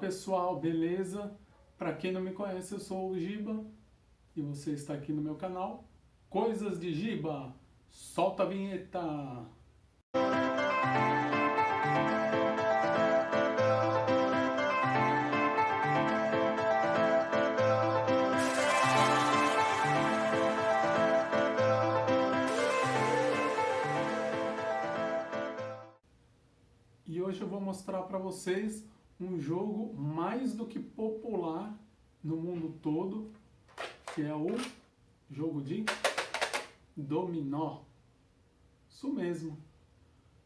pessoal, beleza? Para quem não me conhece, eu sou o Giba e você está aqui no meu canal Coisas de Giba. Solta a vinheta! E hoje eu vou mostrar para vocês um jogo mais do que popular no mundo todo, que é o jogo de dominó. Isso mesmo.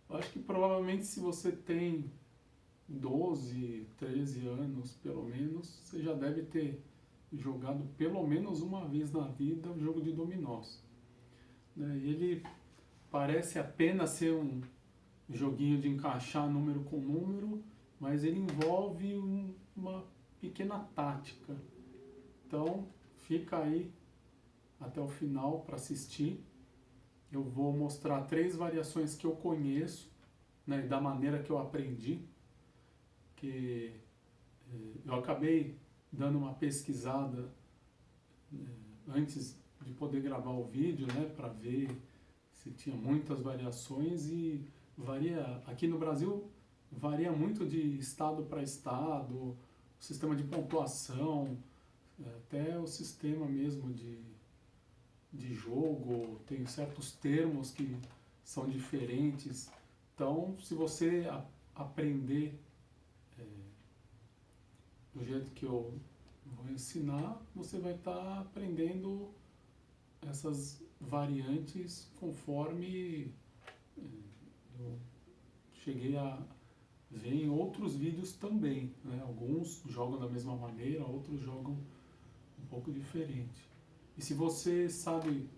Eu acho que provavelmente se você tem 12, 13 anos pelo menos, você já deve ter jogado pelo menos uma vez na vida o jogo de dominós. Ele parece apenas ser um joguinho de encaixar número com número, mas ele envolve uma pequena tática. Então fica aí até o final para assistir. Eu vou mostrar 3 variações que eu conheço, da maneira que eu aprendi, que eu acabei dando uma pesquisada antes de poder gravar o vídeo, para ver se tinha muitas variações, e varia, aqui no Brasil varia muito de estado para estado, o sistema de pontuação, até o sistema mesmo de jogo, tem certos termos que são diferentes. Então, se você aprender do jeito que eu vou ensinar, você vai estar aprendendo essas variantes conforme eu cheguei a ver em outros vídeos também. Alguns jogam da mesma maneira, outros jogam um pouco diferente. E se você sabe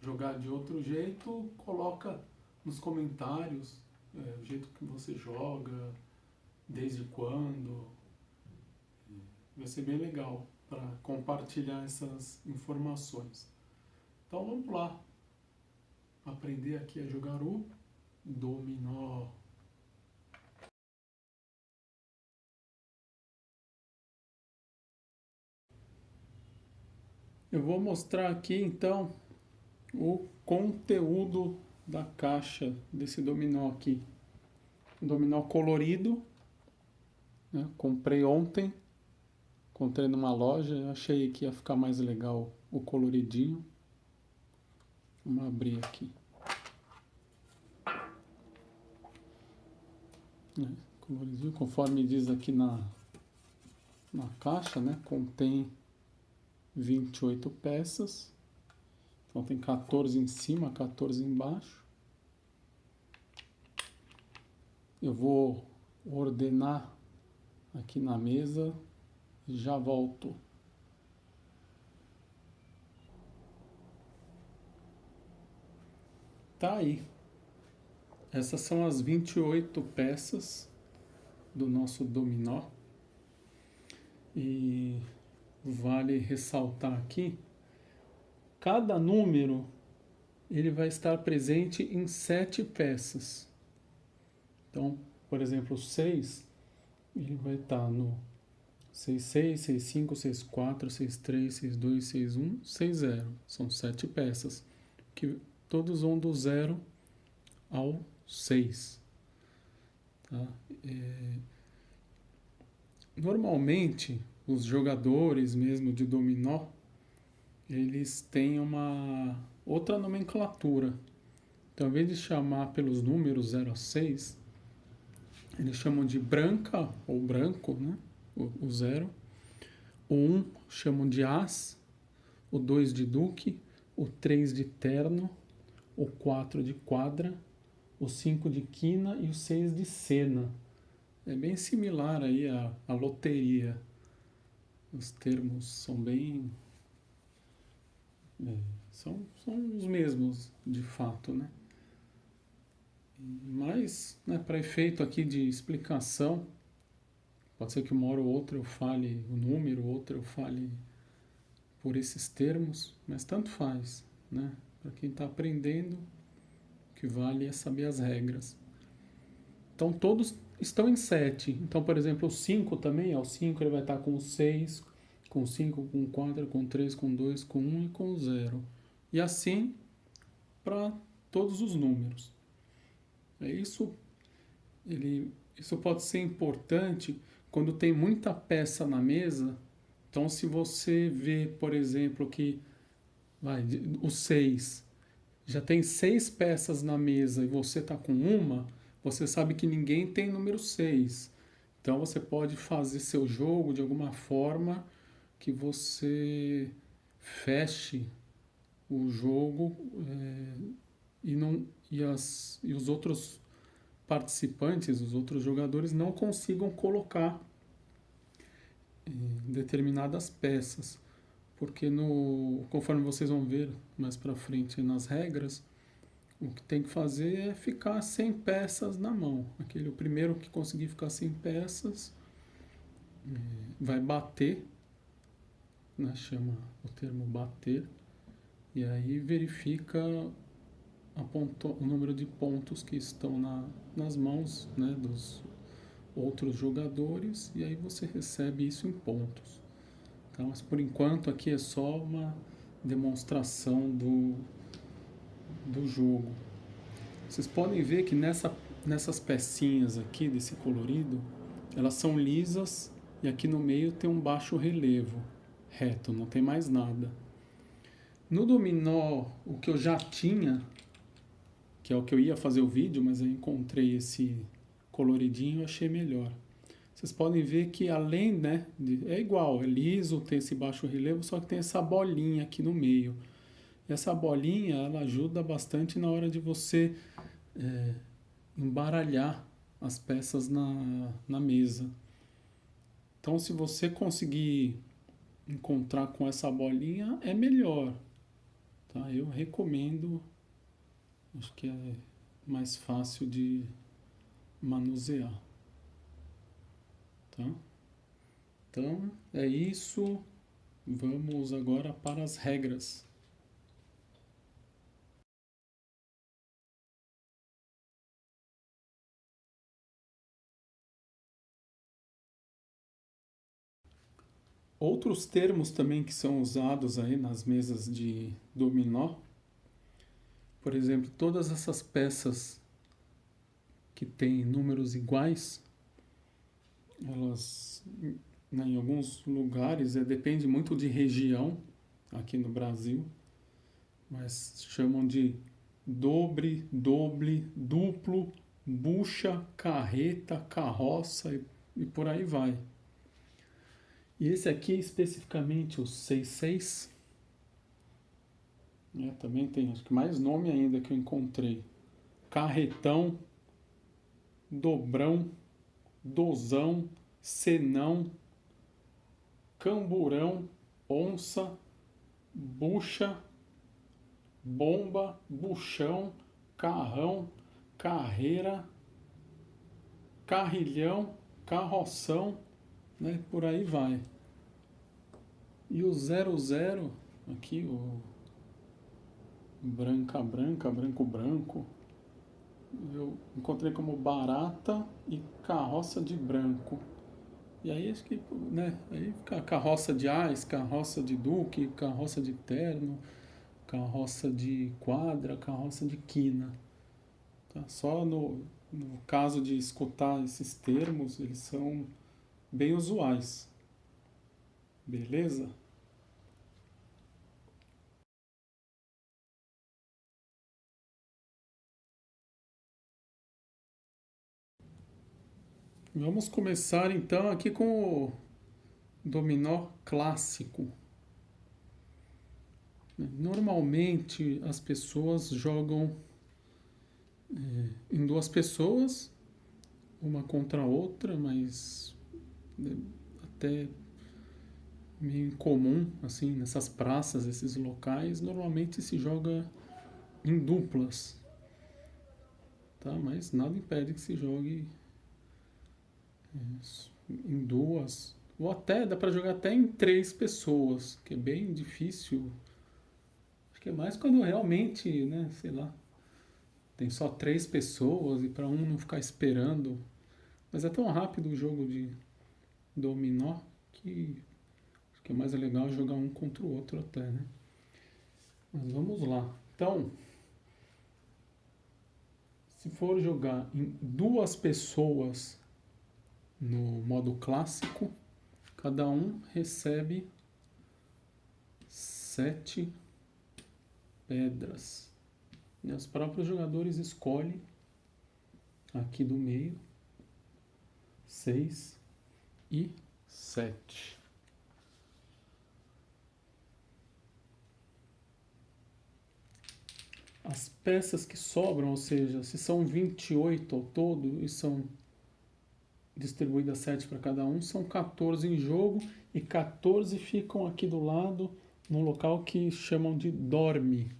jogar de outro jeito, coloca nos comentários o jeito que você joga, desde quando. Vai ser bem legal para compartilhar essas informações. Então vamos lá, aprender aqui a jogar o dominó. Eu vou mostrar aqui então o conteúdo da caixa desse dominó aqui. Um dominó colorido, comprei ontem, encontrei numa loja, achei que ia ficar mais legal o coloridinho. Vamos abrir aqui. Coloridinho, conforme diz aqui na caixa, contém 28 peças. Então tem 14 em cima, 14 embaixo. Eu vou ordenar aqui na mesa e já volto. Tá aí. Essas são as 28 peças do nosso dominó. E vale ressaltar aqui, cada número ele vai estar presente em 7 peças. Então, por exemplo, o 6, ele vai estar no 66, 65, 64, 63, 62, 61, 60. São 7 peças, que todos vão do 0 ao 6. Tá? Normalmente, os jogadores mesmo de dominó, eles têm uma outra nomenclatura. Então, ao invés de chamar pelos números 0 a 6, eles chamam de branca ou branco, o 0. O 1 chamam de as, o 2 de duque, o 3 de terno, o 4 de quadra, o 5 de quina e o 6 de cena. É bem similar aí à loteria. Os termos são bem... são os mesmos, de fato, Mas, para efeito aqui de explicação, pode ser que uma hora ou outra eu fale o número, outra eu fale por esses termos, mas tanto faz, Para quem está aprendendo, o que vale é saber as regras. Então todos estão em 7. Então, por exemplo, o 5 também, ó, o 5 ele vai estar com o 6, com 5, com 4, com 3, com 2, com 1 e com 0. E assim para todos os números. Isso, isso pode ser importante quando tem muita peça na mesa. Então, se você vê, por exemplo, que o 6 já tem 6 peças na mesa e você está com uma, você sabe que ninguém tem número 6. Então, você pode fazer seu jogo de alguma forma que você feche o jogo e, não, e os outros participantes, os outros jogadores não consigam colocar determinadas peças, porque conforme vocês vão ver mais para frente nas regras, o que tem que fazer é ficar sem peças na mão. O primeiro que conseguir ficar sem peças vai bater, né, chama o termo bater, e aí verifica o número de pontos que estão nas mãos, né, dos outros jogadores, e aí você recebe isso em pontos. Então, mas por enquanto aqui é só uma demonstração do jogo. Vocês podem ver que nessas pecinhas aqui desse colorido, elas são lisas e aqui no meio tem um baixo relevo, reto, não tem mais nada. No dominó, o que eu já tinha, que é o que eu ia fazer o vídeo, mas eu encontrei esse coloridinho e achei melhor. Vocês podem ver que além, né, é igual, é liso, tem esse baixo relevo, só que tem essa bolinha aqui no meio. E essa bolinha, ela ajuda bastante na hora de você embaralhar as peças na mesa. Então, se você conseguir encontrar com essa bolinha, é melhor. Tá? Eu recomendo, acho que é mais fácil de manusear. Tá? Então, é isso. Vamos agora para as regras. Outros termos também que são usados aí nas mesas de dominó, por exemplo, todas essas peças que têm números iguais, elas, né, em alguns lugares, depende muito de região, aqui no Brasil, mas chamam de dobre, duplo, bucha, carreta, carroça e por aí vai. E esse aqui, especificamente o 66, também tem, acho que mais nome ainda que eu encontrei. Carretão, dobrão, dozão, senão, camburão, onça, bucha, bomba, buchão, carrão, carreira, carrilhão, carroção, né? Por aí vai. E o 00, aqui o branca, branco, branco, eu encontrei como barata e carroça de branco. E aí acho que, né, aí fica carroça de ás, carroça de duque, carroça de terno, carroça de quadra, carroça de quina. Tá? Só no caso de escutar esses termos, eles são bem usuais. Beleza? Vamos começar então aqui com o dominó clássico. Normalmente as pessoas jogam em duas pessoas, uma contra a outra, mas até meio incomum, assim, nessas praças, esses locais, normalmente se joga em duplas, tá? Mas nada impede que se jogue em duas, ou até, dá para jogar até em 3 pessoas, que é bem difícil. Acho que é mais quando realmente, né, sei lá, tem só 3 pessoas e para um não ficar esperando Mas é tão rápido o jogo de dominó que acho que é mais legal jogar um contra o outro até, né? Mas vamos lá. Então, se for jogar em 2 pessoas no modo clássico, cada um recebe 7 pedras. E os próprios jogadores escolhem aqui do meio 6 e 7. As peças que sobram, ou seja, se são 28 ao todo e são distribuídas 7 para cada um, são 14 em jogo e 14 ficam aqui do lado num local que chamam de dorme,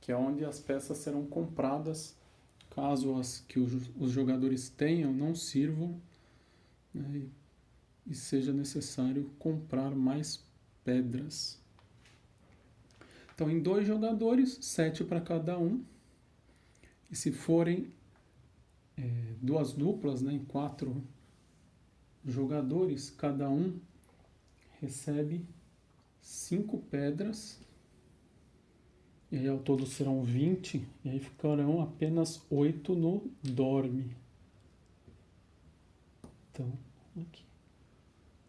que é onde as peças serão compradas caso as que os jogadores tenham não sirvam, né, e seja necessário comprar mais pedras. Então, em 2 jogadores, 7 para cada um. E se forem 2 duplas, né, em 4 jogadores, cada um recebe 5 pedras. E aí ao todo serão 20, e aí ficarão apenas 8 no dorme. Então, aqui.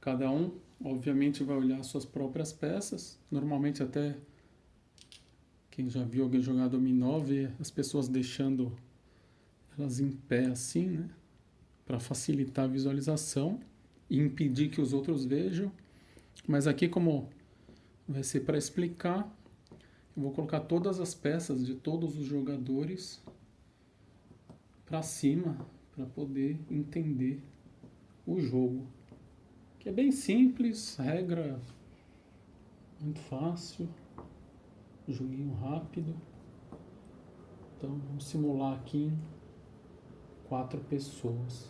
Cada um, obviamente, vai olhar suas próprias peças. Normalmente até quem já viu alguém jogar dominó vê as pessoas deixando elas em pé assim, né? Para facilitar a visualização e impedir que os outros vejam. Mas aqui, como vai ser para explicar, eu vou colocar todas as peças de todos os jogadores para cima para poder entender o jogo. Que é bem simples, regra muito fácil, joguinho rápido. Então vamos simular aqui em 4 pessoas.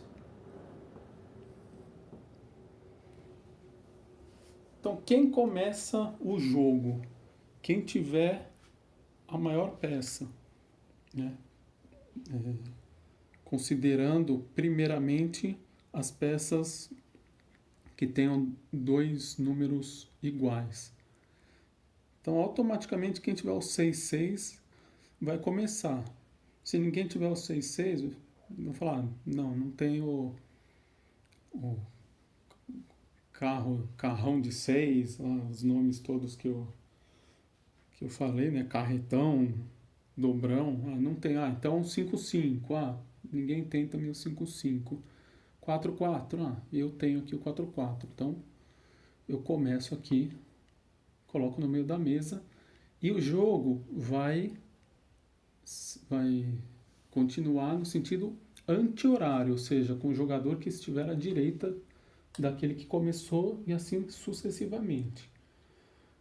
Então quem começa o jogo? Quem tiver a maior peça, né? Considerando primeiramente as peças que tenham 2 números iguais. Então, automaticamente, quem tiver o 6-6 vai começar. Se ninguém tiver o 6-6, vou falar, não tem o carrão de 6, os nomes todos que eu falei, né? Carretão, dobrão, não tem. Então 5-5, ninguém tem também o 5-5. 4-4, eu tenho aqui o 4-4. Então, eu começo aqui, coloco no meio da mesa e o jogo vai continuar no sentido anti-horário, ou seja, com o jogador que estiver à direita daquele que começou e assim sucessivamente.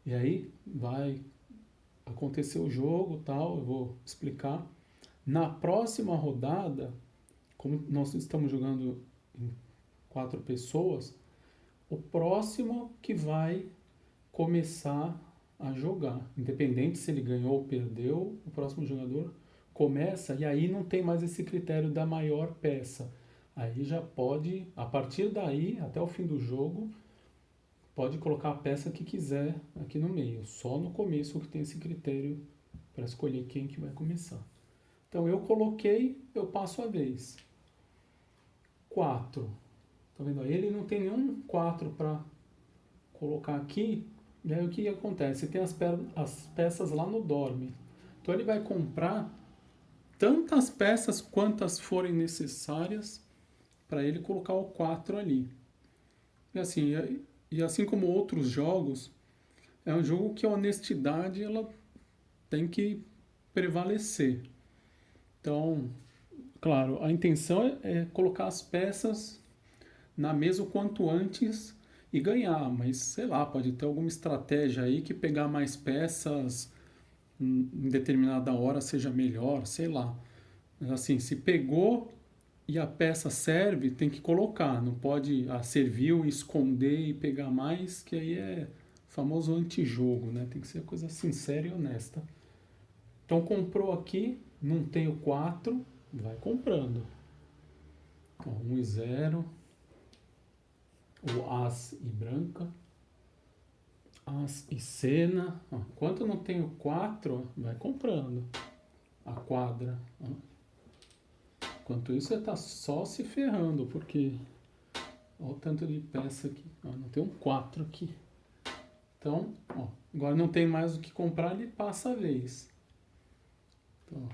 E aí vai acontecer o jogo, tal, eu vou explicar. Na próxima rodada, como nós estamos jogando em 4 pessoas, o próximo que vai começar a jogar, independente se ele ganhou ou perdeu, o próximo jogador começa e aí não tem mais esse critério da maior peça. Aí já pode, a partir daí, até o fim do jogo, pode colocar a peça que quiser aqui no meio. Só no começo que tem esse critério para escolher quem que vai começar. Então eu coloquei, eu passo a vez. 4. Tá vendo? Ele não tem nenhum 4 para colocar aqui. E aí o que acontece? Tem as peças lá no dorme. Então ele vai comprar tantas peças quantas forem necessárias para ele colocar o 4 ali. E assim como outros jogos, é um jogo que a honestidade ela tem que prevalecer. Então, claro, a intenção é colocar as peças na mesa o quanto antes e ganhar, mas sei lá, pode ter alguma estratégia aí que pegar mais peças em determinada hora seja melhor, sei lá. Mas assim, se pegou e a peça serve, tem que colocar, não pode serviu, esconder e pegar mais, que aí é famoso antijogo, né? Tem que ser coisa sincera e honesta. Então comprou aqui, não tem o 4, vai comprando. Então, 1 e 0. O As e branca. As e cena. Ó, enquanto eu não tenho 4, vai comprando a quadra. Ó. Enquanto isso, você está só se ferrando, porque olha o tanto de peça aqui. Ó, não tem um 4 aqui. Então, ó, agora não tem mais o que comprar, ele passa a vez. Então,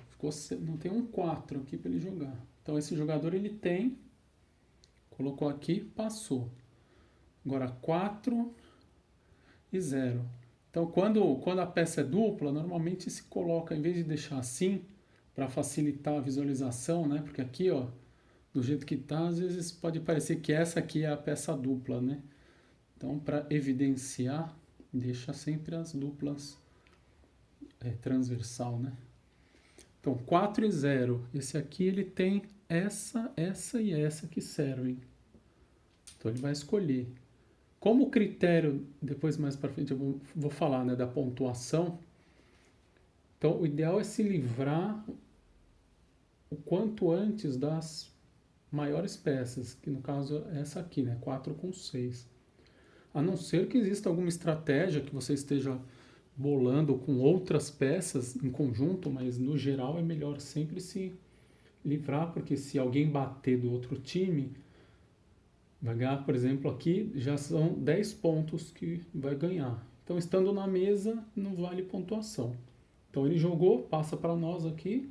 não tem um 4 aqui para ele jogar. Então, esse jogador ele tem, colocou aqui, passou. Agora 4 e 0. Então, quando a peça é dupla, normalmente se coloca, em vez de deixar assim, para facilitar a visualização, né? Porque aqui, ó, do jeito que está, às vezes pode parecer que essa aqui é a peça dupla, né? Então, para evidenciar, deixa sempre as duplas transversal, né? Então, 4 e 0. Esse aqui ele tem essa e essa que servem. Então, ele vai escolher. Como critério, depois mais para frente eu vou falar, né, da pontuação. Então, o ideal é se livrar o quanto antes das maiores peças, que no caso é essa aqui, né, 4 com 6. A não ser que exista alguma estratégia que você esteja bolando com outras peças em conjunto, mas no geral é melhor sempre se livrar, porque se alguém bater do outro time, vai ganhar, por exemplo, aqui já são 10 pontos que vai ganhar. Então, estando na mesa, não vale pontuação. Então, ele jogou, passa para nós aqui.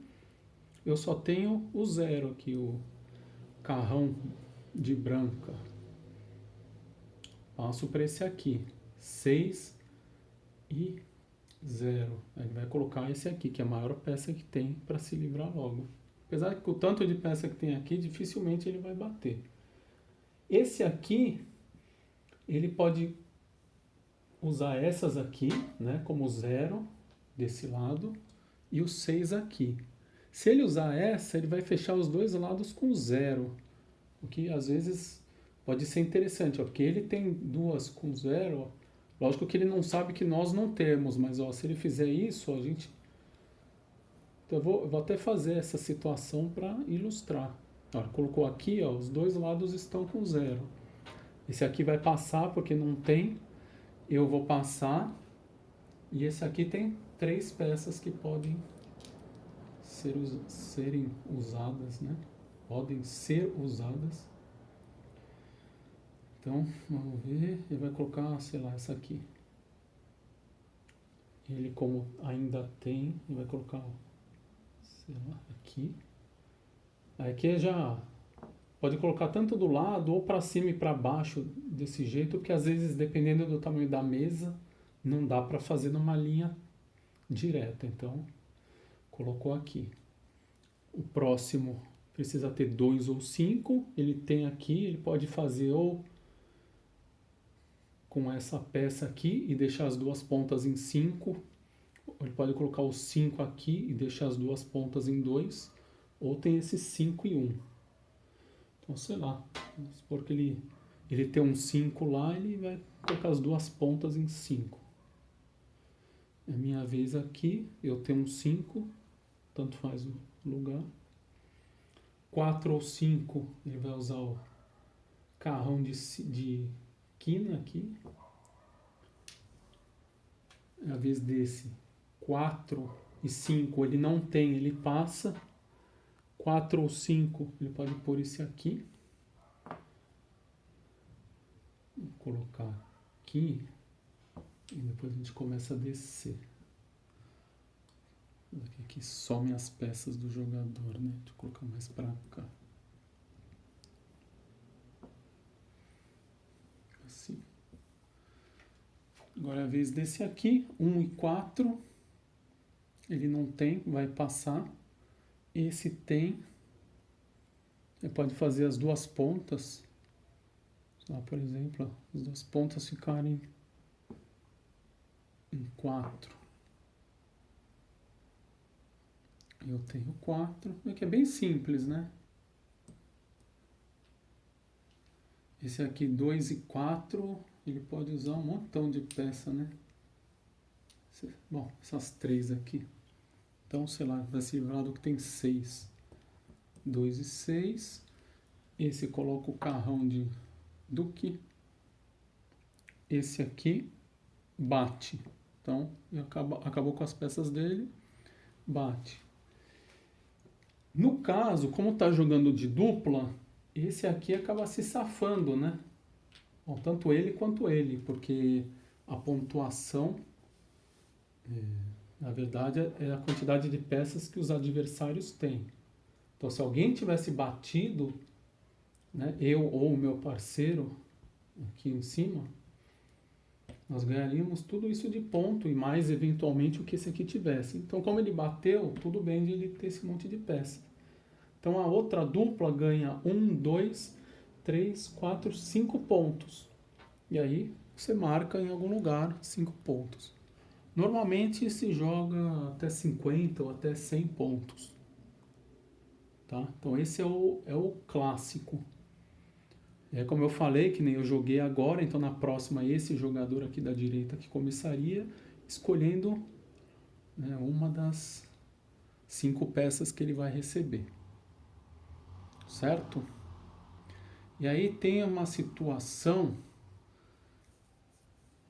Eu só tenho o 0 aqui, o carrão de branca. Passo para esse aqui, 6 e 0. Ele vai colocar esse aqui, que é a maior peça que tem, para se livrar logo. Apesar que o tanto de peça que tem aqui, dificilmente ele vai bater. Esse aqui, ele pode usar essas aqui, né, como 0 desse lado e o 6 aqui. Se ele usar essa, ele vai fechar os dois lados com 0, o que às vezes pode ser interessante, ó, porque ele tem duas com 0, lógico que ele não sabe que nós não temos, mas ó, se ele fizer isso, ó, a gente... Então eu vou até fazer essa situação para ilustrar. Ó, colocou aqui, ó, os dois lados estão com 0. Esse aqui vai passar porque não tem, eu vou passar, e esse aqui tem 3 peças que podem serem usadas, né? Podem ser usadas. Então, vamos ver, ele vai colocar, sei lá, essa aqui. Ele, como ainda tem, ele vai colocar, sei lá, aqui. Aqui já pode colocar tanto do lado ou para cima e para baixo desse jeito, porque às vezes, dependendo do tamanho da mesa, não dá para fazer numa linha direta. Então, colocou aqui. O próximo precisa ter 2 ou 5. Ele tem aqui, ele pode fazer ou com essa peça aqui e deixar as duas pontas em 5. Ele pode colocar o 5 aqui e deixar as duas pontas em 2. Ou tem esse 5 e 1. Então, sei lá, vamos supor que ele tem um 5 lá, ele vai colocar as duas pontas em 5. É minha vez aqui, eu tenho um 5, tanto faz o lugar. 4 ou 5, ele vai usar o carrão de quina aqui. É a vez desse 4 e 5, ele não tem, ele passa. 4 ou 5, ele pode pôr esse aqui. Vou colocar aqui. E depois a gente começa a descer. Aqui some as peças do jogador, né? Deixa eu colocar mais pra cá. Assim. Agora é a vez desse aqui. 1 e 4. Ele não tem, vai passar. Esse tem. Ele pode fazer as duas pontas. Lá, por exemplo, ó, as duas pontas ficarem em 4. Eu tenho 4. É que é bem simples, né? Esse aqui, 2 e 4, ele pode usar um montão de peça, né? Bom, essas 3 aqui. Então, sei lá, vai se livrar do que tem 6. 2 e 6. esse coloca o carrão de duque, esse aqui bate. Então, acabou com as peças dele, bate. No caso, como está jogando de dupla, esse aqui acaba se safando, né? Bom, tanto ele quanto ele, porque a pontuação, na verdade, é a quantidade de peças que os adversários têm. Então, se alguém tivesse batido, né, eu ou o meu parceiro aqui em cima, nós ganharíamos tudo isso de ponto e mais eventualmente o que esse aqui tivesse. Então, como ele bateu, tudo bem de ele ter esse monte de peça. Então, a outra dupla ganha 1, 2, 3, 4, 5 pontos. E aí, você marca em algum lugar 5 pontos. Normalmente, se joga até 50 ou até 100 pontos. Tá? Então, esse é o clássico. Como eu falei, que nem eu joguei agora, então na próxima esse jogador aqui da direita que começaria, escolhendo, né, uma das 5 peças que ele vai receber. Certo? E aí tem uma situação,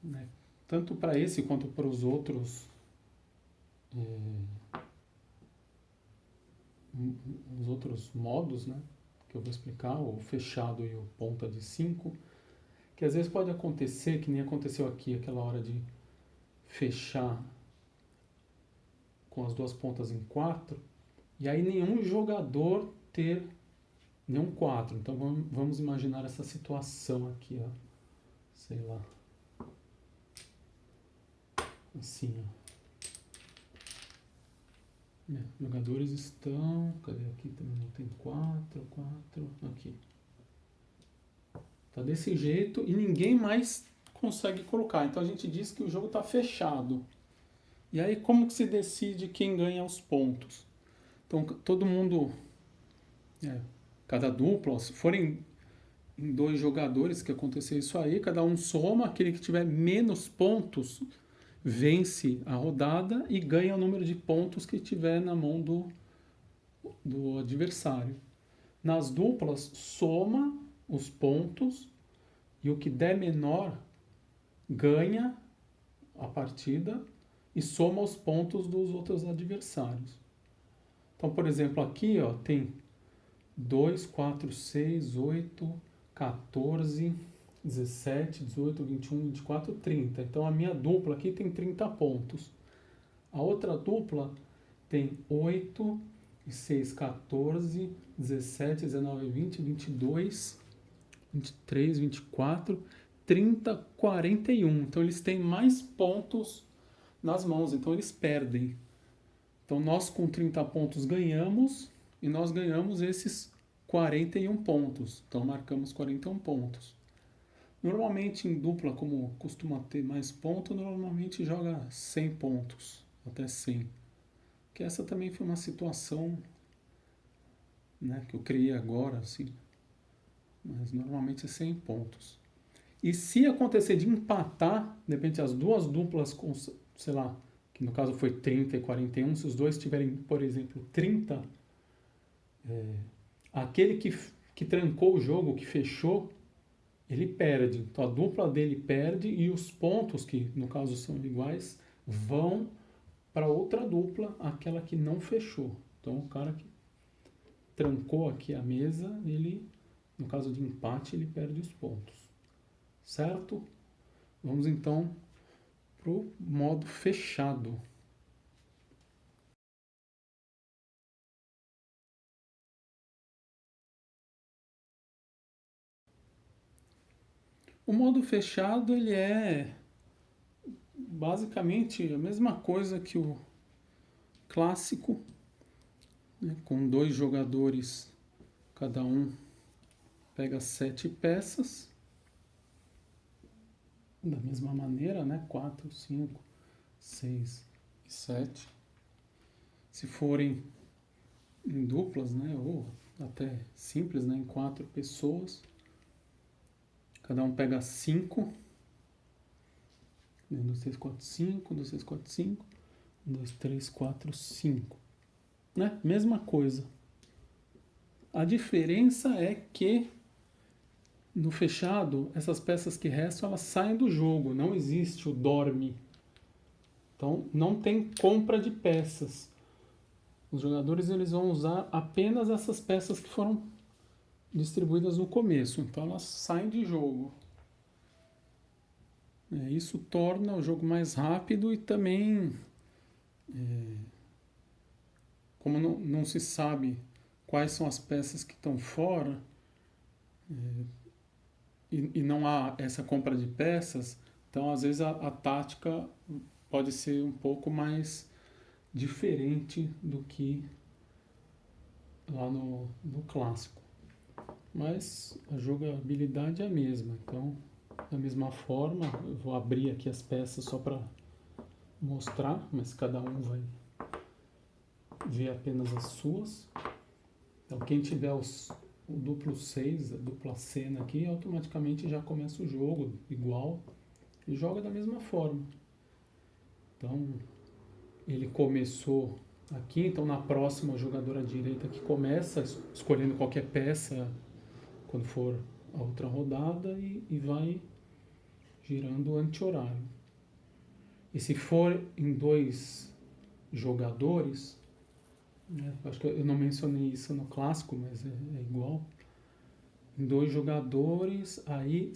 né, tanto para esse quanto para os outros, os outros modos, né, que eu vou explicar, o fechado e o ponta de 5, que às vezes pode acontecer, que nem aconteceu aqui, aquela hora de fechar com as duas pontas em 4, e aí nenhum jogador ter nenhum 4. Então vamos imaginar essa situação aqui, ó. Sei lá. Assim, ó. Jogadores estão... Cadê aqui? Também não tem 4, aqui. Tá desse jeito e ninguém mais consegue colocar. Então a gente diz que o jogo está fechado. E aí como que se decide quem ganha os pontos? Então todo mundo... cada dupla, se forem em 2 jogadores que acontecer isso aí, cada um soma, aquele que tiver menos pontos vence a rodada e ganha o número de pontos que tiver na mão do adversário. Nas duplas, soma os pontos e o que der menor ganha a partida e soma os pontos dos outros adversários. Então, por exemplo, aqui, ó, tem 2, 4, 6, 8, 14, 17, 18, 21, 24, 30. Então a minha dupla aqui tem 30 pontos. A outra dupla tem 8, 6, 14, 17, 19, 20, 22, 23, 24, 30, 41. Então eles têm mais pontos nas mãos, então eles perdem. Então nós com 30 pontos ganhamos e nós ganhamos esses 41 pontos. Então marcamos 41 pontos. Normalmente em dupla, como costuma ter mais pontos, normalmente joga 100 pontos, até 100. Que essa também foi uma situação, né, que eu criei agora, assim. Mas normalmente é 100 pontos. E se acontecer de empatar, de repente as duas duplas, com, sei lá, que no caso foi 30 e 41, se os dois tiverem, por exemplo, 30, aquele que trancou o jogo, que fechou, ele perde. Então a dupla dele perde e os pontos, que no caso são iguais, vão para outra dupla, aquela que não fechou. Então o cara que trancou aqui a mesa, ele, no caso de empate, ele perde os pontos. Certo? Vamos então para o modo fechado. O modo fechado, ele é basicamente a mesma coisa que o clássico, né, com 2 jogadores, cada um pega 7 peças, da mesma maneira, né, 4, 5, 6 e 7. Se forem em duplas, né, ou até simples, né, em 4 pessoas, cada um pega 5, 1, 2, 3, 4, 5, 1, 2, 3, 4, 5, 1, 2, 3, 4, 5. Né? Mesma coisa. A diferença é que no fechado, essas peças que restam, elas saem do jogo, não existe o dorme. Então, não tem compra de peças. Os jogadores eles vão usar apenas essas peças que foram distribuídas no começo, então elas saem de jogo. Isso torna o jogo mais rápido e também, como não se sabe quais são as peças que estão fora, e não há essa compra de peças, então às vezes a tática pode ser um pouco mais diferente do que lá no clássico. Mas a jogabilidade é a mesma, então da mesma forma, eu vou abrir aqui as peças só para mostrar, mas cada um vai ver apenas as suas. Então quem tiver o duplo 6, a dupla cena aqui, automaticamente já começa o jogo igual e joga da mesma forma. Então ele começou aqui, então na próxima o jogador à direita que começa escolhendo qualquer peça quando for a outra rodada e vai girando anti-horário. E se for em 2 jogadores, acho que eu não mencionei isso no clássico, mas é igual. Em 2 jogadores, aí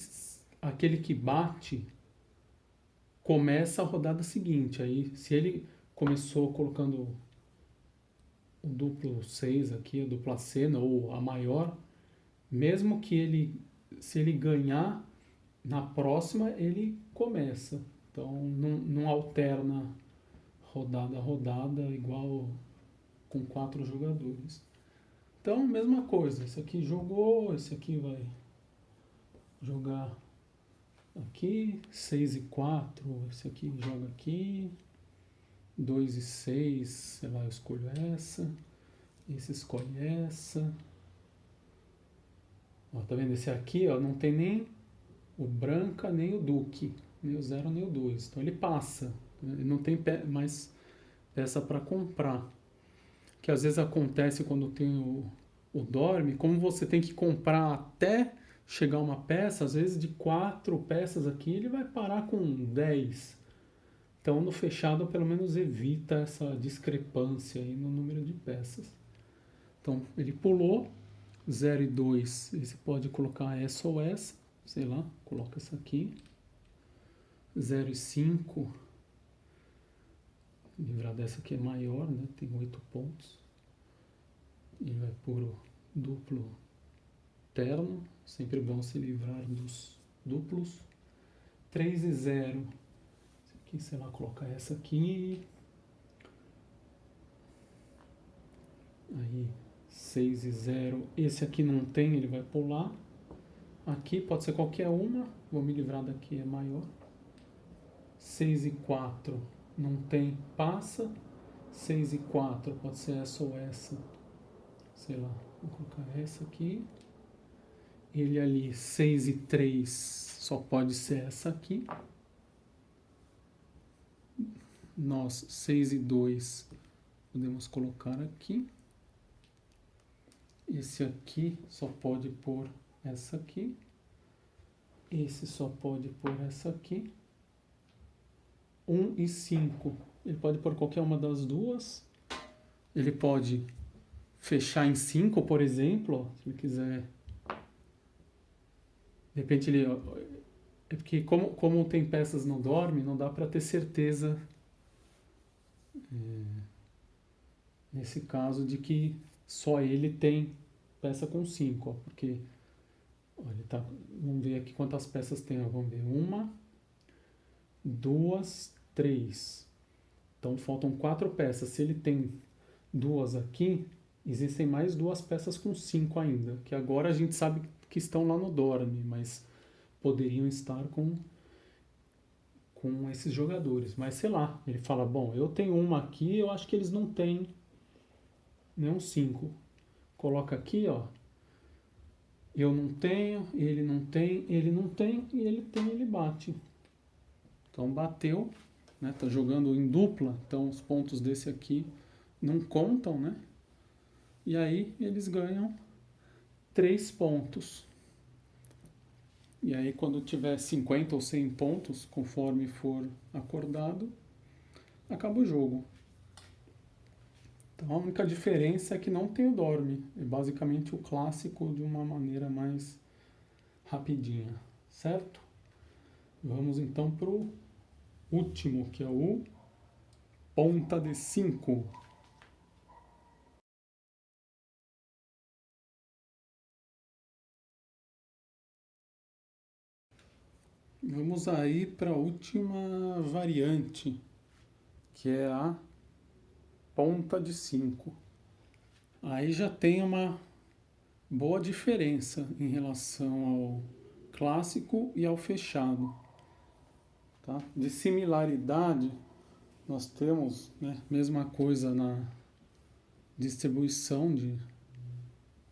aquele que bate começa a rodada seguinte. Aí se ele começou colocando o duplo 6 aqui, a dupla cena ou a maior, mesmo que se ele ganhar, na próxima ele começa. Então não alterna rodada a rodada igual com 4 jogadores. Então, mesma coisa. Esse aqui jogou, esse aqui vai jogar aqui, 6 e 4, esse aqui joga aqui, 2 e 6, sei lá, eu escolho essa, esse escolhe essa. Ó, tá vendo? Esse aqui, ó, não tem nem o branca, nem o duque, nem o 0, nem o 2. Então ele passa, ele não tem mais peça para comprar. Que às vezes acontece quando tem o dorme, como você tem que comprar até chegar uma peça, às vezes de 4 peças aqui, ele vai parar com 10. Então no fechado pelo menos evita essa discrepância aí no número de peças. Então ele pulou, 0 e 2, você pode colocar essa ou essa, sei lá, coloca essa aqui. 0 e 5, livrar dessa aqui é maior, né? Tem 8 pontos. Ele vai por o duplo terno, sempre bom se livrar dos duplos. 3 e 0, esse aqui, sei lá, colocar essa aqui. Aí 6 e 0, esse aqui não tem, ele vai pular. Aqui pode ser qualquer uma, vou me livrar daqui, é maior. 6 e 4, não tem, passa. 6 e 4, pode ser essa ou essa. Sei lá, vou colocar essa aqui. Ele ali, 6 e 3, só pode ser essa aqui. Nós, 6 e 2, podemos colocar aqui. Esse aqui só pode pôr essa aqui. Esse só pode pôr essa aqui. 1 e 5, ele pode pôr qualquer uma das duas. Ele pode fechar em 5, por exemplo, ó, se ele quiser. De repente ele... É porque como tem peças no dorme, não dá para ter certeza nesse caso de que só ele tem peça com 5, porque olha, tá, vamos ver aqui quantas peças tem, ó, vamos ver, 1, 2, 3, então faltam 4 peças. Se ele tem 2 aqui, existem mais 2 peças com 5 ainda, que agora a gente sabe que estão lá no dorme, mas poderiam estar com esses jogadores. Mas sei lá, ele fala, bom, eu tenho uma aqui, eu acho que eles não têm nenhum 5. Coloca aqui, ó, eu não tenho, ele não tem, ele não tem, e ele tem, ele bate. Então bateu, né? Tá jogando em dupla, então os pontos desse aqui não contam, né? E aí eles ganham 3 pontos. E aí, quando tiver 50 ou 100 pontos, conforme for acordado, acaba o jogo. Então, a única diferença é que não tem o dorme. É basicamente o clássico de uma maneira mais rapidinha, certo? Vamos então para o último, que é o ponta de 5. Vamos aí para a última variante, que é a ponta de 5. Aí já tem uma boa diferença em relação ao clássico e ao fechado. Tá? De similaridade, nós temos, né, mesma coisa na distribuição de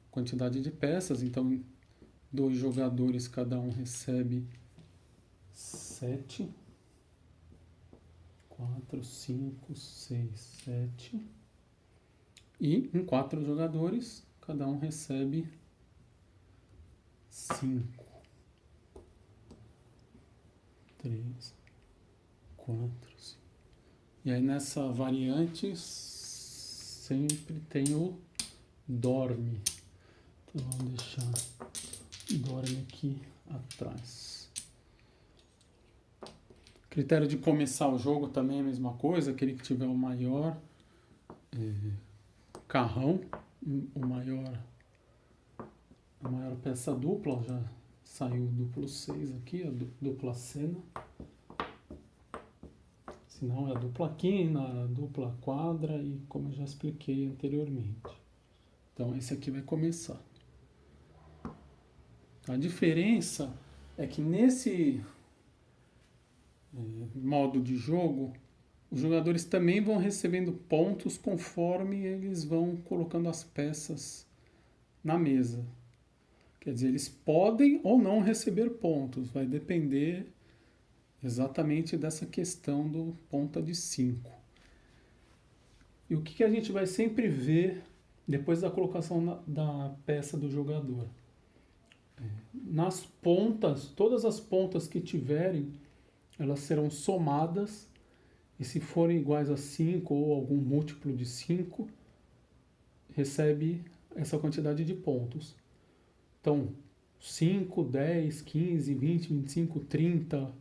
quantidade de peças, então 2 jogadores, cada um recebe 7, 4, 5, 6, 7. E em 4 jogadores, cada um recebe 5, 3, 4, 5. E aí nessa variante sempre tem o dorme. Então vamos deixar o dorme aqui atrás. Critério de começar o jogo também é a mesma coisa, aquele que tiver o maior carrão, a maior peça dupla, já saiu o duplo 6 aqui, a dupla cena. Se não, é a dupla quina, a dupla quadra e como eu já expliquei anteriormente. Então esse aqui vai começar. A diferença é que nesse modo de jogo, os jogadores também vão recebendo pontos conforme eles vão colocando as peças na mesa. Quer dizer, eles podem ou não receber pontos, vai depender exatamente dessa questão do ponta de 5. E o que a gente vai sempre ver depois da colocação da peça do jogador? Nas pontas, todas as pontas que tiverem, elas serão somadas, e se forem iguais a 5 ou algum múltiplo de 5, recebe essa quantidade de pontos. Então, 5, 10, 15, 20, 25, 30,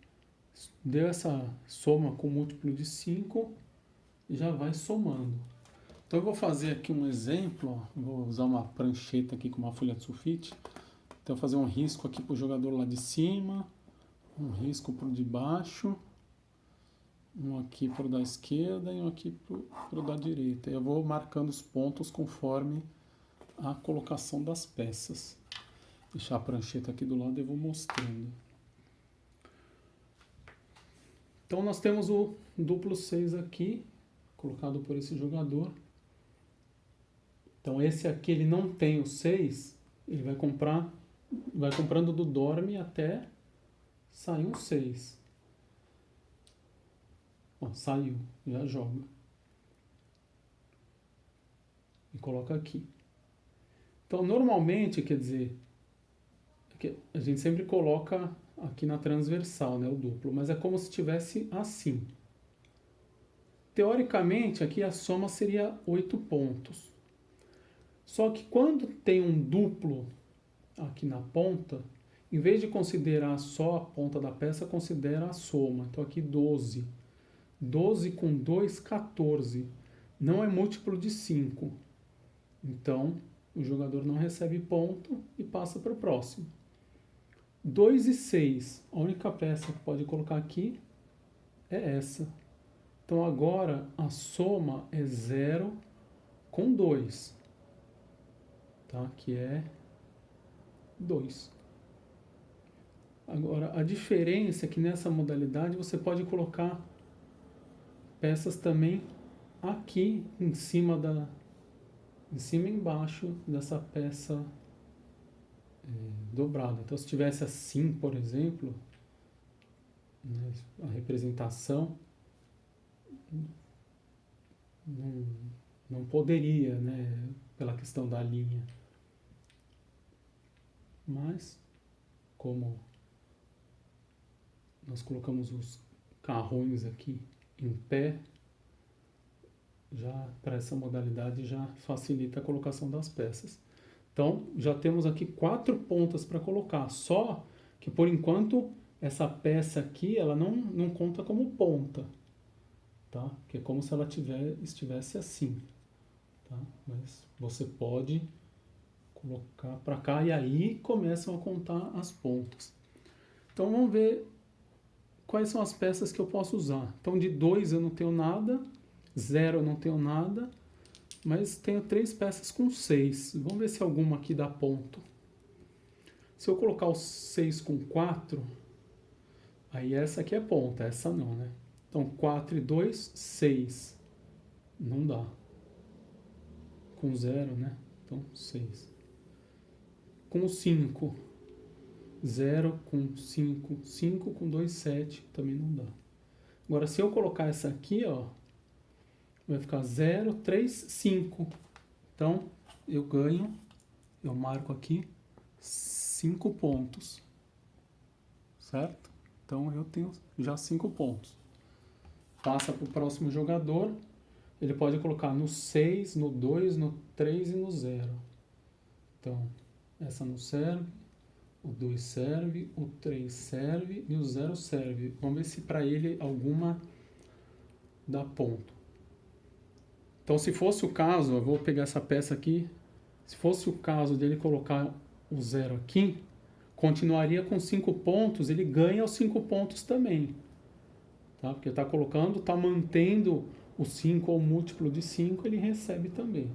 deu essa soma com múltiplo de 5, já vai somando. Então eu vou fazer aqui um exemplo, ó. Vou usar uma prancheta aqui com uma folha de sulfite. Então eu vou fazer um risco aqui para o jogador lá de cima, um risco para o de baixo, um aqui para o da esquerda e um aqui para o da direita. Eu vou marcando os pontos conforme a colocação das peças. Vou deixar a prancheta aqui do lado e vou mostrando. Então nós temos o duplo 6 aqui, colocado por esse jogador. Então esse aqui ele não tem o 6, ele vai comprando do dorme até sair um 6. Ó, saiu, já joga. E coloca aqui. Então normalmente, quer dizer, a gente sempre coloca aqui na transversal, né, o duplo, mas é como se tivesse assim. Teoricamente, aqui a soma seria 8 pontos. Só que quando tem um duplo aqui na ponta, em vez de considerar só a ponta da peça, considera a soma. Então aqui 12. 12 com 2, 14. Não é múltiplo de 5. Então, o jogador não recebe ponto e passa para o próximo. 2 e 6. A única peça que pode colocar aqui é essa. Então agora a soma é 0 com 2. Tá? Que é 2. Agora, a diferença é que nessa modalidade você pode colocar peças também aqui em cima e embaixo dessa peça dobrada. Então, se tivesse assim, por exemplo, né, a representação não poderia, né, pela questão da linha. Mas, como nós colocamos os carrões aqui em pé, já para essa modalidade já facilita a colocação das peças. Então, já temos aqui 4 pontas para colocar, só que por enquanto essa peça aqui, ela não conta como ponta, tá? Que é como se ela estivesse assim, tá? Mas você pode colocar para cá e aí começam a contar as pontas. Então, vamos ver quais são as peças que eu posso usar. Então, de 2 eu não tenho nada, 0 eu não tenho nada, mas tenho 3 peças com 6. Vamos ver se alguma aqui dá ponto. Se eu colocar o 6 com 4, aí essa aqui é ponta, essa não, né? Então, 4 e 2, 6. Não dá. Com 0, né? Então, 6. Com 5, 0 com 5, 5 com 2, 7, também não dá. Agora, se eu colocar essa aqui, ó, vai ficar 0, 3, 5. Então, eu ganho, eu marco aqui 5 pontos. Certo? Então, eu tenho já 5 pontos. Passa para o próximo jogador. Ele pode colocar no 6, no 2, no 3 e no 0. Então, essa não serve. O 2 serve, o 3 serve e o 0 serve. Vamos ver se para ele alguma dá ponto. Então, se fosse o caso, eu vou pegar essa peça aqui. Se fosse o caso dele colocar o 0 aqui, continuaria com 5 pontos, ele ganha os 5 pontos também. Tá? Porque está colocando, está mantendo o 5 ou múltiplo de 5, ele recebe também.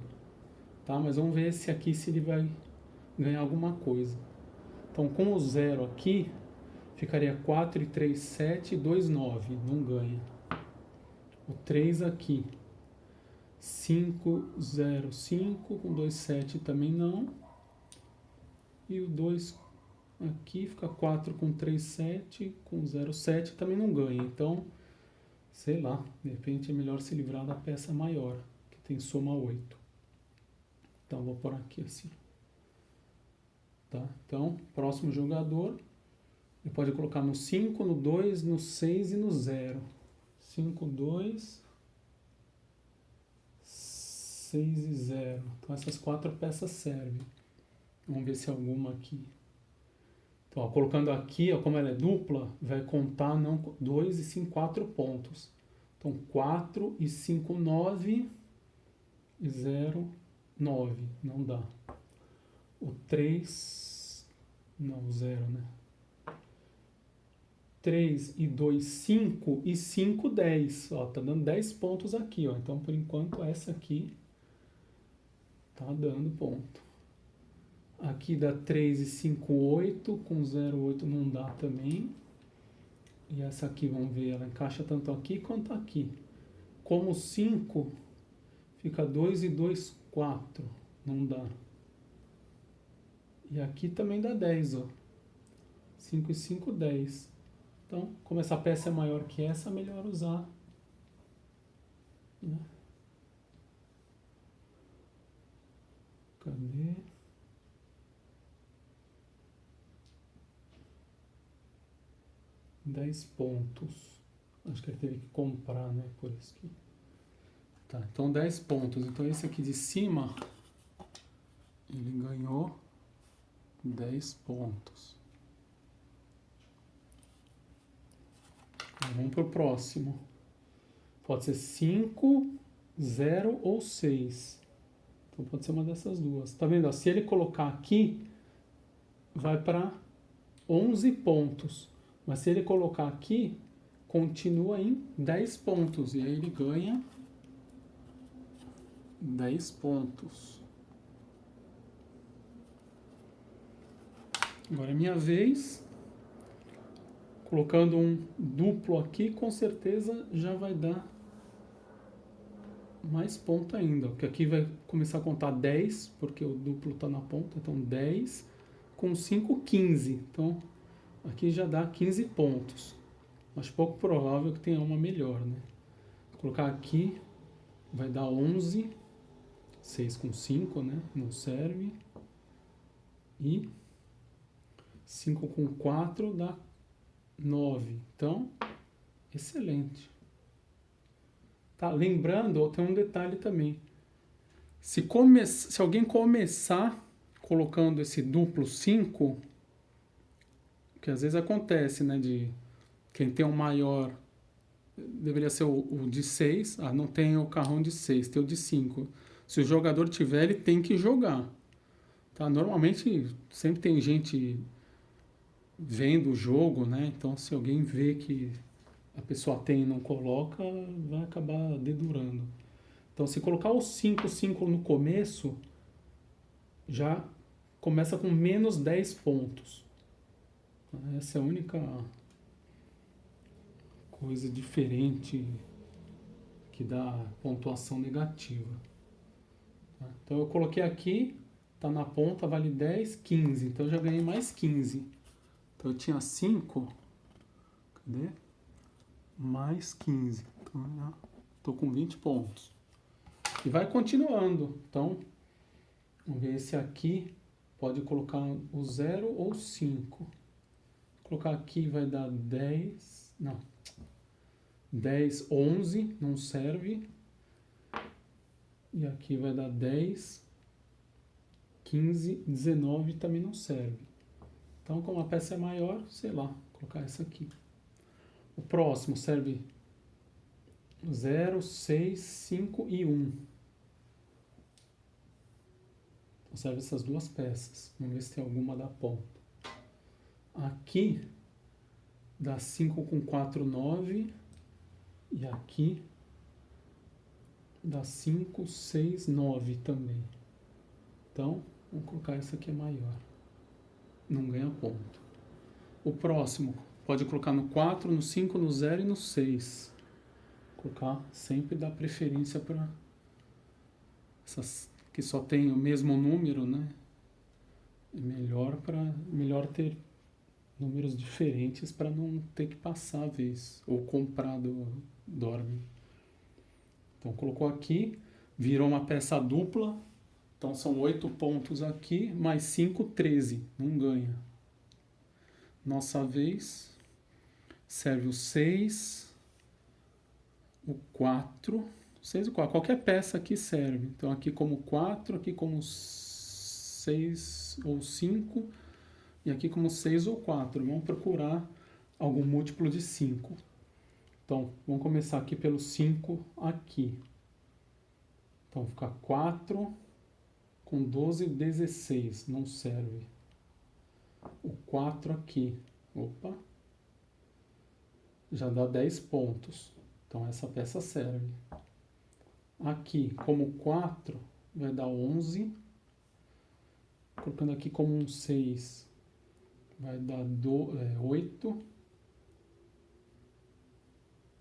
Tá? Mas vamos ver se aqui se ele vai ganhar alguma coisa. Então, com o 0 aqui, ficaria 4 e 3, 7 e 2, 9. Não ganha. O 3 aqui. 5, 0, 5. Com 2, 7 também não. E o 2 aqui fica 4 com 3, 7. Com 0, 7 também não ganha. Então, sei lá. De repente é melhor se livrar da peça maior, que tem soma 8. Então, vou pôr aqui assim. Tá? Então, próximo jogador, ele pode colocar no 5, no 2, no 6 e no 0. 5, 2, 6 e 0. Então, essas 4 peças servem. Vamos ver se alguma aqui. Então, ó, colocando aqui, ó, como ela é dupla, vai contar não 2 e sim 4 pontos. Então, 4 e 5, 9 e 0, 9. Não dá. O 3, não, 0, né? 3 e 2, 5 e 5, 10. Ó, tá dando 10 pontos aqui, ó. Então, por enquanto, essa aqui tá dando ponto. Aqui dá 3 e 5, 8. Com 0, 8 não dá também. E essa aqui, vamos ver, ela encaixa tanto aqui quanto aqui. Como 5, fica 2 e 2, 4. Não dá. E aqui também dá 10, ó. 5 e 5, 10. Então, como essa peça é maior que essa, é melhor usar. Né? Cadê? $10 pontos. Acho que ele teve que comprar, né? Por isso que... Tá, então 10 pontos. Então esse aqui de cima, ele ganhou 10 pontos. Vamos para o próximo. Pode ser 5, 0 ou 6. Então pode ser uma dessas duas. Tá vendo? Se ele colocar aqui, vai para 11 pontos. Mas se ele colocar aqui, continua em 10 pontos. E aí ele ganha 10 pontos. Agora é minha vez. Colocando um duplo aqui, com certeza já vai dar mais ponto ainda. Porque aqui vai começar a contar 10, porque o duplo está na ponta. Então 10 com 5, 15. Então aqui já dá 15 pontos. Acho pouco provável que tenha uma melhor, né? Vou colocar aqui, vai dar 11. 6 com 5, né? Não serve. E 5 com 4 dá 9. Então, excelente. Tá? Lembrando, tem um detalhe também. Se alguém começar colocando esse duplo 5, que às vezes acontece, né? De quem tem um maior, deveria ser o de 6. Ah, não tem o carrão de 6, tem o de 5. Se o jogador tiver, ele tem que jogar. Tá? Normalmente, sempre tem gente vendo o jogo, né? Então, se alguém vê que a pessoa tem e não coloca, vai acabar dedurando. Então, se colocar o 5, 5 no começo, já começa com menos 10 pontos. Essa é a única coisa diferente que dá pontuação negativa. Então, eu coloquei aqui, tá na ponta, vale 10, 15. Então, eu já ganhei mais 15. Então, eu tinha 5, cadê? Mais 15. Então, já tô com 20 pontos. E vai continuando. Então, vamos ver esse aqui. Pode colocar o 0 ou 5. Colocar aqui vai dar 10. Não. 10, 11. Não serve. E aqui vai dar 10, 15, 19. Também não serve. Então, como a peça é maior, sei lá, vou colocar essa aqui. O próximo serve 0, 6, 5 e 1. Então serve essas duas peças. Vamos ver se tem alguma da ponta. Aqui dá 5 com 4, 9. E aqui dá 5, 6, 9 também. Então, vamos colocar essa aqui é maior. Não ganha ponto. O próximo, pode colocar no 4, no 5, no 0 e no 6. Colocar, sempre dá preferência para essas que só tem o mesmo número, né? É melhor ter números diferentes para não ter que passar a vez ou comprar do dorme. Então colocou aqui, virou uma peça dupla. Então são 8 pontos aqui, mais 5, 13. Não ganha. Nossa vez, serve o 6, o 4, 6 e 4. Qualquer peça aqui serve. Então aqui como 4, aqui como 6 ou 5 e aqui como 6 ou 4. Vamos procurar algum múltiplo de 5. Então, vamos começar aqui pelo 5 aqui. Então, fica 4 com 12, 16. Não serve. O 4 aqui. Opa. Já dá 10 pontos. Então, essa peça serve. Aqui, como 4, vai dar 11. Colocando aqui como um 6, vai dar 8.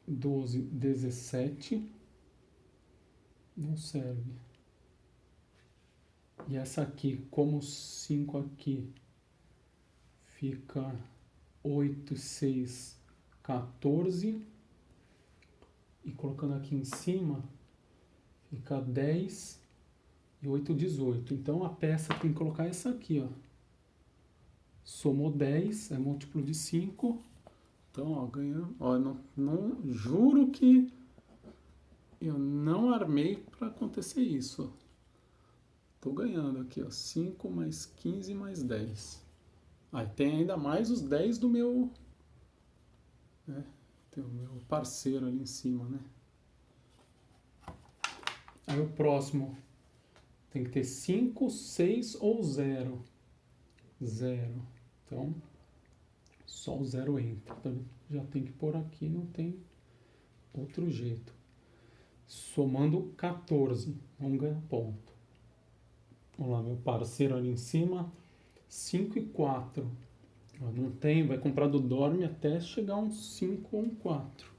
12, 17. Não serve. E essa aqui, como 5 aqui, fica 8, 6, 14. E colocando aqui em cima, fica 10 e 8, 18. Então, a peça tem que colocar essa aqui, ó. Somou 10, é múltiplo de 5. Então, ó, ganhou. Ó, não juro que eu não armei para acontecer isso. Tô ganhando aqui, ó. 5 mais 15 mais 10. Aí tem ainda mais os 10 do meu... né? Tem o meu parceiro ali em cima, né? Aí o próximo tem que ter 5, 6 ou 0. 0. Então, só o 0 entra. Então, já tem que pôr aqui, não tem outro jeito. Somando 14, vamos ganhar ponto. Vamos lá, meu parceiro ali em cima, 5 e 4. Não tem, vai comprar do dorme até chegar a um 5 ou um 4.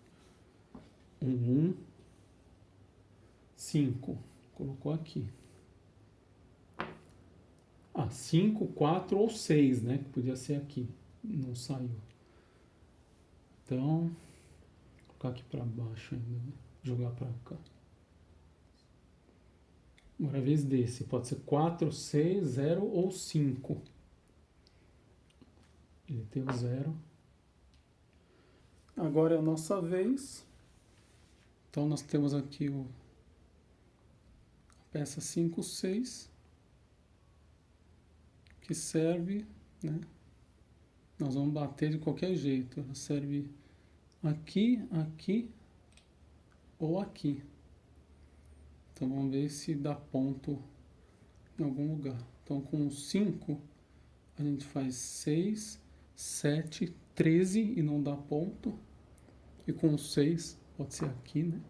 1, 5. Colocou aqui. 5, 4 ou 6, né? Que podia ser aqui. Não saiu. Então, vou colocar aqui para baixo ainda, né? Jogar para cá. Agora a vez desse. Pode ser 4, 6, 0 ou 5. Ele tem o 0. Agora é a nossa vez. Então nós temos aqui a peça 5, 6, que serve, né? Nós vamos bater de qualquer jeito. Ela serve aqui, aqui ou aqui. Então vamos ver se dá ponto em algum lugar. Então com 5 a gente faz 6, 7, 13 e não dá ponto. E com 6 pode ser aqui, né?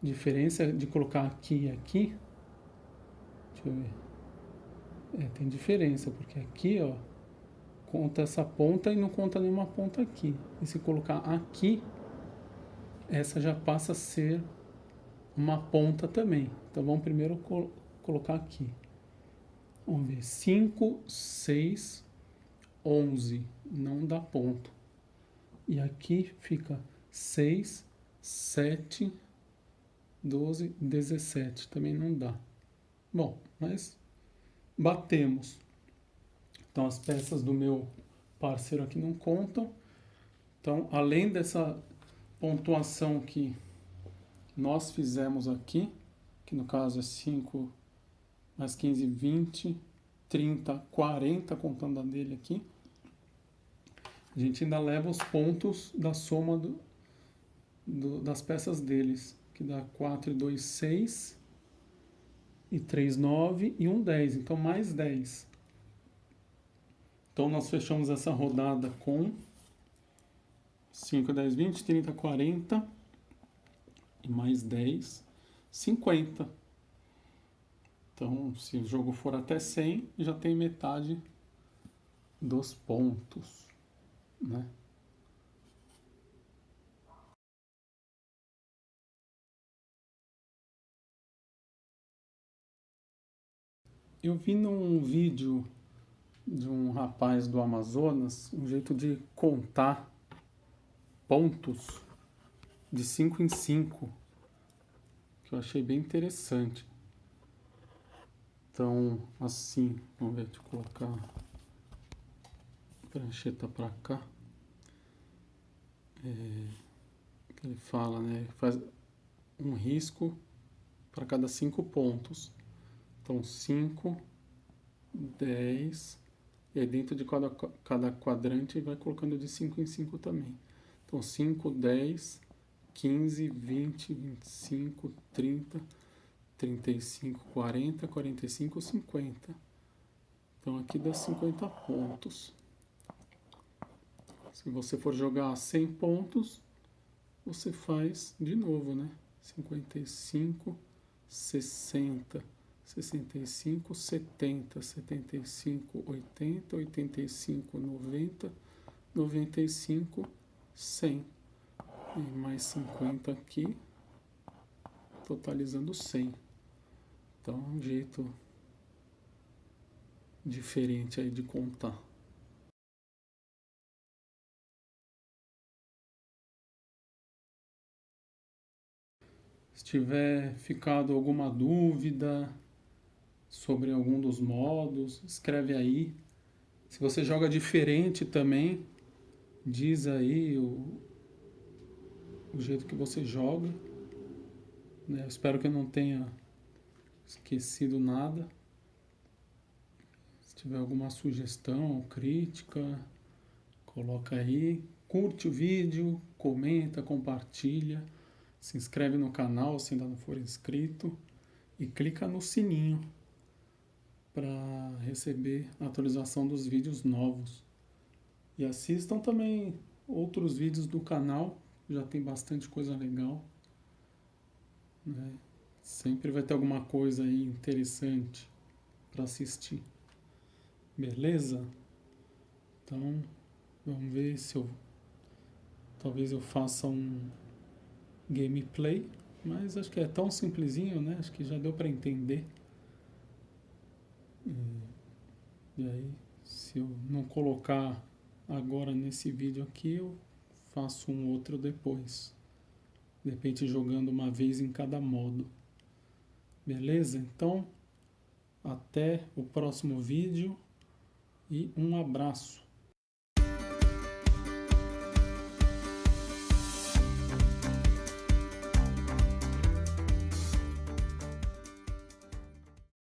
Diferença de colocar aqui e aqui. Deixa eu ver. Tem diferença, porque aqui, ó, conta essa ponta e não conta nenhuma ponta aqui. E se colocar aqui, essa já passa a ser uma ponta também. Então vamos primeiro colocar aqui. Vamos ver. 5, 6, 11. Não dá ponto. E aqui fica 6, 7, 12, 17. Também não dá. Bom, mas batemos. Então as peças do meu parceiro aqui não contam. Então, além dessa pontuação que nós fizemos aqui, que no caso é 5 mais 15, 20, 30, 40, contando a dele aqui, a gente ainda leva os pontos da soma das peças deles, que dá 4 e 2, 6, e 3, 9 e 1, 10. Então, mais 10. Então, nós fechamos essa rodada com 5, 10, 20, 30, 40 e mais 10, 50. Então, se o jogo for até 100, já tem metade dos pontos, né? Eu vi num vídeo de um rapaz do Amazonas um jeito de contar pontos de 5 em 5, que eu achei bem interessante. Então, assim, vamos ver, deixa eu colocar a prancheta para cá. Ele fala, né? Faz um risco para cada 5 pontos. Então, 5, 10, e aí dentro de cada quadrante vai colocando de 5 em 5 também. Então, 5, 10, 15, 20, 25, 30, 35, 40, 45, 50. Então, aqui dá 50 pontos. Se você for jogar 100 pontos, você faz de novo, né? 55, 60, 65, 70, 75, 80, 85, 90, 95, 100. E mais 50 aqui, totalizando 100. Então, é um jeito diferente aí de contar. Se tiver ficado alguma dúvida sobre algum dos modos, escreve aí. Se você joga diferente também, diz aí o jeito que você joga, né? Eu espero que eu não tenha esquecido nada. Se tiver alguma sugestão ou crítica, coloca aí. Curte o vídeo, comenta, compartilha, se inscreve no canal se ainda não for inscrito e clica no sininho para receber a atualização dos vídeos novos. E assistam também outros vídeos do canal, já tem bastante coisa legal, né? Sempre vai ter alguma coisa aí interessante para assistir. Beleza? Então, vamos ver se talvez eu faça um gameplay, mas acho que é tão simplesinho, né? Acho que já deu para entender. E aí, se eu não colocar agora nesse vídeo aqui, eu faço um outro depois. De repente jogando uma vez em cada modo. Beleza? Então, até o próximo vídeo. e um abraço.